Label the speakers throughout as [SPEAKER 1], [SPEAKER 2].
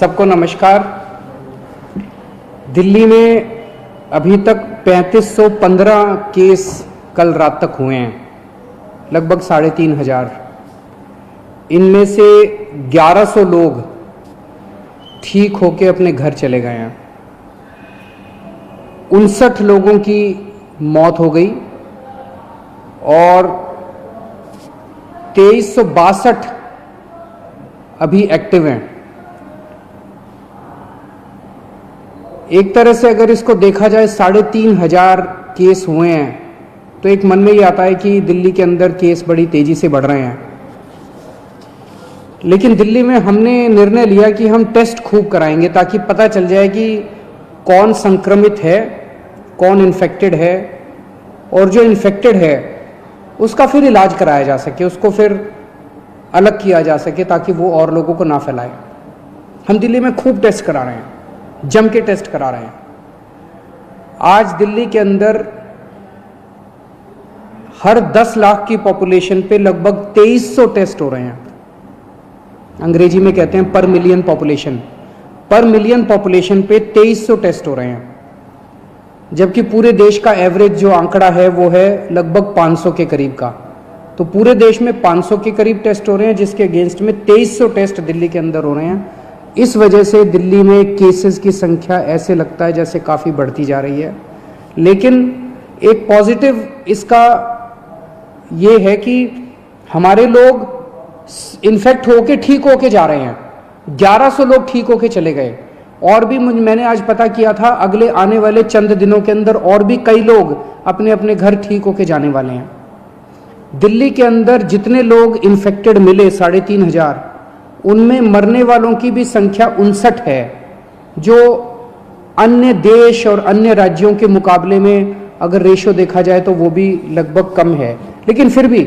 [SPEAKER 1] सबको नमस्कार। दिल्ली में अभी तक 3515 केस कल रात तक हुए हैं, लगभग 3500। इनमें से 1100 लोग ठीक होके अपने घर चले गए हैं। 59 लोगों की मौत हो गई और 2362 अभी एक्टिव हैं। एक तरह से अगर इसको देखा जाए 3500 केस हुए हैं तो एक मन में ये आता है कि दिल्ली के अंदर केस बड़ी तेजी से बढ़ रहे हैं। लेकिन दिल्ली में हमने निर्णय लिया कि हम टेस्ट खूब कराएंगे ताकि पता चल जाए कि कौन संक्रमित है, कौन इन्फेक्टेड है, और जो इन्फेक्टेड है उसका फिर इलाज कराया जा सके, उसको फिर अलग किया जा सके ताकि वो और लोगों को ना फैलाए। हम दिल्ली में खूब टेस्ट करा रहे हैं, जम के टेस्ट करा रहे हैं। आज दिल्ली के अंदर हर 10 लाख की पॉपुलेशन पे लगभग 2300 टेस्ट हो रहे हैं। अंग्रेजी में कहते हैं पर मिलियन पॉपुलेशन। पर मिलियन पॉपुलेशन पे 2300 टेस्ट हो रहे हैं, जबकि पूरे देश का एवरेज जो आंकड़ा है वो है लगभग 500 के करीब का। तो पूरे देश में 500 के करीब टेस्ट हो रहे हैं, जिसके अगेंस्ट में 2300 टेस्ट दिल्ली के अंदर हो रहे हैं। इस वजह से दिल्ली में केसेस की संख्या ऐसे लगता है जैसे काफ़ी बढ़ती जा रही है। लेकिन एक पॉजिटिव इसका ये है कि हमारे लोग इन्फेक्ट होके ठीक होके जा रहे हैं। 1100 लोग ठीक होके चले गए, और भी मैंने आज पता किया था अगले आने वाले चंद दिनों के अंदर और भी कई लोग अपने अपने घर ठीक होके जाने वाले हैं। दिल्ली के अंदर जितने लोग इन्फेक्टेड मिले 3500, उनमें मरने वालों की भी संख्या 59 है, जो अन्य देश और अन्य राज्यों के मुकाबले में अगर रेशो देखा जाए तो वो भी लगभग कम है। लेकिन फिर भी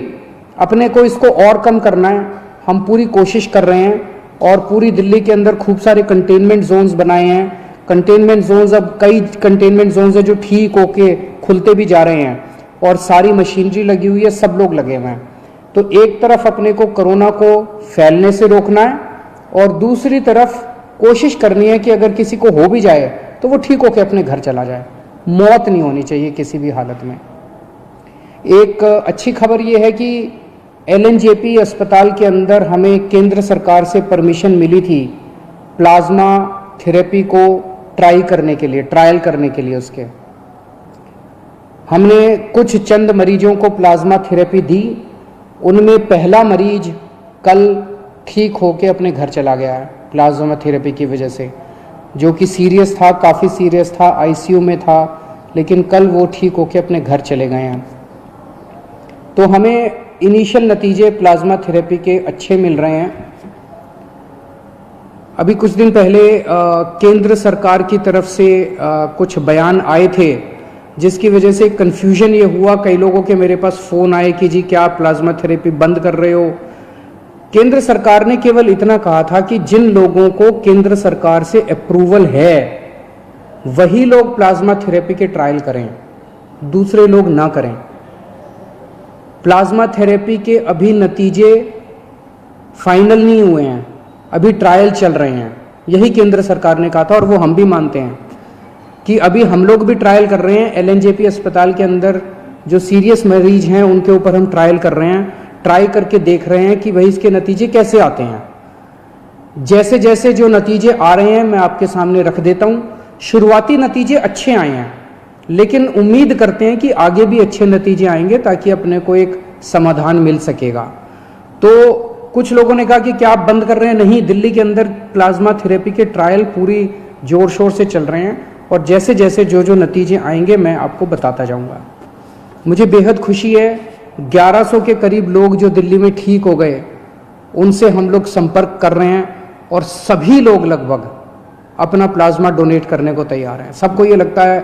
[SPEAKER 1] अपने को इसको और कम करना है, हम पूरी कोशिश कर रहे हैं। और पूरी दिल्ली के अंदर खूब सारे कंटेनमेंट जोन्स बनाए हैं। कंटेनमेंट जोन्स, अब कई कंटेनमेंट जोन्स है जो ठीक होके खुलते भी जा रहे हैं, और सारी मशीनरी लगी हुई है, सब लोग लगे हुए हैं। तो एक तरफ अपने को कोरोना को फैलने से रोकना है, और दूसरी तरफ कोशिश करनी है कि अगर किसी को हो भी जाए तो वो ठीक होके अपने घर चला जाए। मौत नहीं होनी चाहिए किसी भी हालत में। एक अच्छी खबर ये है कि LNJP अस्पताल के अंदर हमें केंद्र सरकार से परमिशन मिली थी प्लाज्मा थेरेपी को ट्रायल करने के लिए उसके हमने कुछ चंद मरीजों को प्लाज्मा थेरेपी दी। उनमें पहला मरीज कल ठीक होके अपने घर चला गया है प्लाज्मा थेरेपी की वजह से, जो कि सीरियस था, काफ़ी सीरियस था, ICU में था, लेकिन कल वो ठीक होके अपने घर चले गए हैं। तो हमें इनिशियल नतीजे प्लाज्मा थेरेपी के अच्छे मिल रहे हैं। अभी कुछ दिन पहले केंद्र सरकार की तरफ से कुछ बयान आए थे, जिसकी वजह से कंफ्यूजन ये हुआ, कई लोगों के मेरे पास फ़ोन आए कि जी क्या आप प्लाज्मा थेरेपी बंद कर रहे हो। केंद्र सरकार ने केवल इतना कहा था कि जिन लोगों को केंद्र सरकार से अप्रूवल है वही लोग प्लाज्मा थेरेपी के ट्रायल करें, दूसरे लोग ना करें। प्लाज्मा थेरेपी के अभी नतीजे फाइनल नहीं हुए हैं, अभी ट्रायल चल रहे हैं, यही केंद्र सरकार ने कहा था, और वो हम भी मानते हैं कि अभी हम लोग भी ट्रायल कर रहे हैं। LNJP अस्पताल के अंदर जो सीरियस मरीज हैं उनके ऊपर हम ट्रायल कर रहे हैं, ट्राई करके देख रहे हैं कि भाई इसके नतीजे कैसे आते हैं। जैसे जैसे जो नतीजे आ रहे हैं मैं आपके सामने रख देता हूं। शुरुआती नतीजे अच्छे आए हैं, लेकिन उम्मीद करते हैं कि आगे भी अच्छे नतीजे आएंगे ताकि अपने को एक समाधान मिल सकेगा। तो कुछ लोगों ने कहा कि क्या आप बंद कर रहे हैं? नहीं, दिल्ली के अंदर प्लाज्मा थेरेपी के ट्रायल पूरी जोर शोर से चल रहे हैं, और जैसे जैसे जो नतीजे आएंगे मैं आपको बताता जाऊंगा। मुझे बेहद खुशी है, 1100 के करीब लोग जो दिल्ली में ठीक हो गए उनसे हम लोग संपर्क कर रहे हैं, और सभी लोग लगभग अपना प्लाज्मा डोनेट करने को तैयार हैं। सबको ये लगता है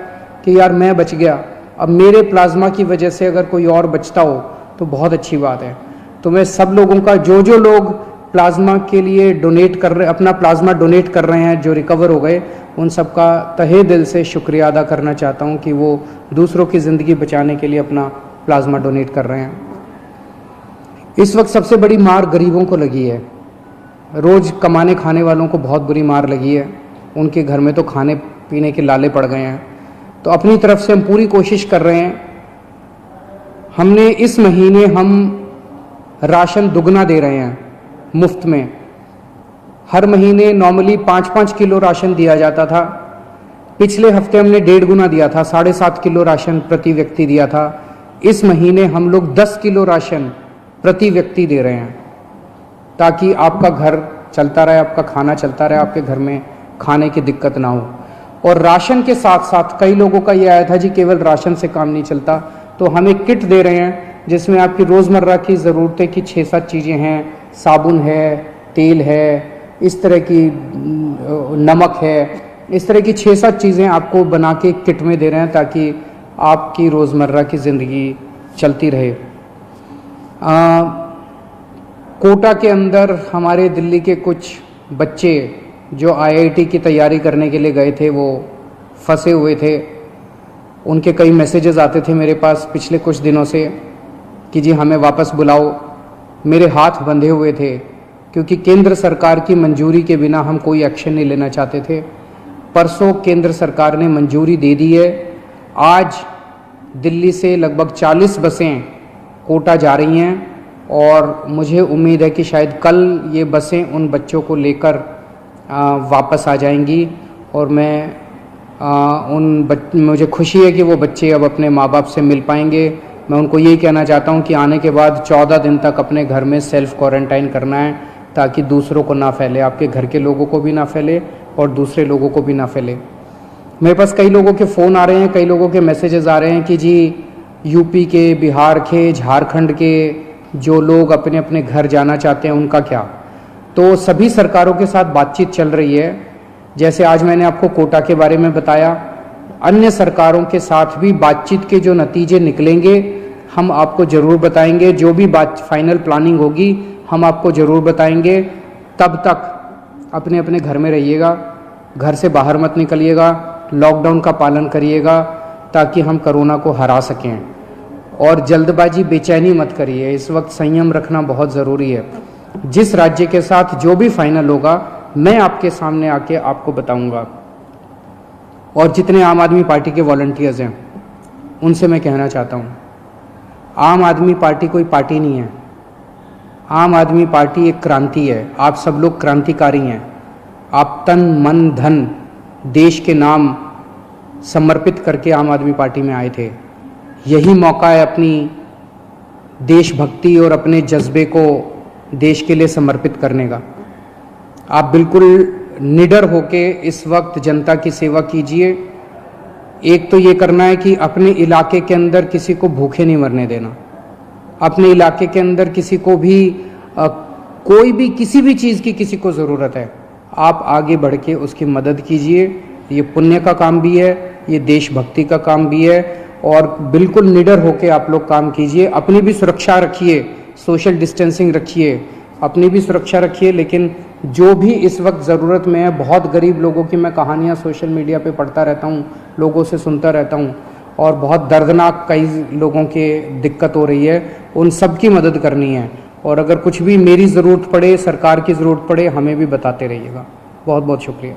[SPEAKER 1] कि यार मैं बच गया, अब मेरे प्लाज्मा की वजह से अगर कोई और बचता हो तो बहुत अच्छी बात है। तो मैं सब लोगों का, जो लोग प्लाज्मा के लिए डोनेट कर रहे, अपना प्लाज्मा डोनेट कर रहे हैं, जो रिकवर हो गए, उन सबका तहे दिल से शुक्रिया अदा करना चाहता हूं कि वो दूसरों की ज़िंदगी बचाने के लिए अपना प्लाज्मा डोनेट कर रहे हैं। इस वक्त सबसे बड़ी मार गरीबों को लगी है। रोज़ कमाने खाने वालों को बहुत बुरी मार लगी है, उनके घर में तो खाने पीने के लाले पड़ गए हैं। तो अपनी तरफ से हम पूरी कोशिश कर रहे हैं। हमने इस महीने हम राशन दुगना दे रहे हैं मुफ्त में। हर महीने नॉर्मली 5-5 किलो राशन दिया जाता था, पिछले हफ्ते हमने 1.5 गुना दिया था, 7.5 किलो राशन प्रति व्यक्ति दिया था। इस महीने हम लोग 10 किलो राशन प्रति व्यक्ति दे रहे हैं, ताकि आपका घर चलता रहे, आपका खाना चलता रहे, आपके घर में खाने की दिक्कत ना हो। और राशन के साथ साथ कई लोगों का ये आया था जी केवल राशन से काम नहीं चलता, तो हम एक किट दे रहे हैं जिसमें आपकी रोज़मर्रा की ज़रूरतें की 6-7 चीज़ें हैं, साबुन है, तेल है, इस तरह की नमक है, इस तरह की 6-7 चीज़ें आपको बना के किट में दे रहे हैं ताकि आपकी रोज़मर्रा की ज़िंदगी चलती रहे। कोटा के अंदर हमारे दिल्ली के कुछ बच्चे जो IIT की तैयारी करने के लिए गए थे वो फंसे हुए थे। उनके कई मैसेजेस आते थे मेरे पास पिछले कुछ दिनों से कि जी हमें वापस बुलाओ। मेरे हाथ बंधे हुए थे क्योंकि केंद्र सरकार की मंजूरी के बिना हम कोई एक्शन नहीं लेना चाहते थे। परसों केंद्र सरकार ने मंजूरी दे दी है। आज दिल्ली से लगभग 40 बसें कोटा जा रही हैं और मुझे उम्मीद है कि शायद कल ये बसें उन बच्चों को लेकर वापस आ जाएंगी। और मुझे खुशी है कि वो बच्चे अब अपने माँ बाप से मिल पाएंगे। मैं उनको यही कहना चाहता हूँ कि आने के बाद 14 दिन तक अपने घर में सेल्फ क्वारंटाइन करना है ताकि दूसरों को ना फैले, आपके घर के लोगों को भी ना फैले और दूसरे लोगों को भी ना फैले। मेरे पास कई लोगों के फ़ोन आ रहे हैं, कई लोगों के मैसेजेस आ रहे हैं कि जी यूपी के, बिहार के, झारखंड के जो लोग अपने अपने घर जाना चाहते हैं उनका क्या। तो सभी सरकारों के साथ बातचीत चल रही है। जैसे आज मैंने आपको कोटा के बारे में बताया, अन्य सरकारों के साथ भी बातचीत के जो नतीजे निकलेंगे हम आपको ज़रूर बताएंगे। जो भी फाइनल प्लानिंग होगी हम आपको ज़रूर बताएंगे। तब तक अपने अपने घर में रहिएगा, घर से बाहर मत निकलिएगा, लॉकडाउन का पालन करिएगा ताकि हम कोरोना को हरा सकें। और जल्दबाजी, बेचैनी मत करिए, इस वक्त संयम रखना बहुत ज़रूरी है। जिस राज्य के साथ जो भी फाइनल होगा मैं आपके सामने आके आपको बताऊंगा। और जितने आम आदमी पार्टी के वॉलंटियर्स हैं उनसे मैं कहना चाहता हूँ, आम आदमी पार्टी कोई पार्टी नहीं है। आम आदमी पार्टी एक क्रांति है। आप सब लोग क्रांतिकारी हैं। आप तन मन धन देश के नाम समर्पित करके आम आदमी पार्टी में आए थे। यही मौका है अपनी देशभक्ति और अपने जज्बे को देश के लिए समर्पित करने का। आप बिल्कुल निडर होके इस वक्त जनता की सेवा कीजिए। एक तो ये करना है कि अपने इलाके के अंदर किसी को भूखे नहीं मरने देना। अपने इलाके के अंदर किसी को भी कोई भी किसी भी चीज़ की किसी को ज़रूरत है, आप आगे बढ़ के उसकी मदद कीजिए। ये पुण्य का काम भी है, ये देशभक्ति का काम भी है। और बिल्कुल निडर होके आप लोग काम कीजिए। अपनी भी सुरक्षा रखिए, सोशल डिस्टेंसिंग रखिए, अपनी भी सुरक्षा रखिए। लेकिन जो भी इस वक्त ज़रूरत में है, बहुत गरीब लोगों की मैं कहानियाँ सोशल मीडिया पे पढ़ता रहता हूँ, लोगों से सुनता रहता हूँ और बहुत दर्दनाक कई लोगों के दिक्कत हो रही है, उन सब की मदद करनी है। और अगर कुछ भी मेरी ज़रूरत पड़े, सरकार की ज़रूरत पड़े, हमें भी बताते रहिएगा। बहुत बहुत शुक्रिया।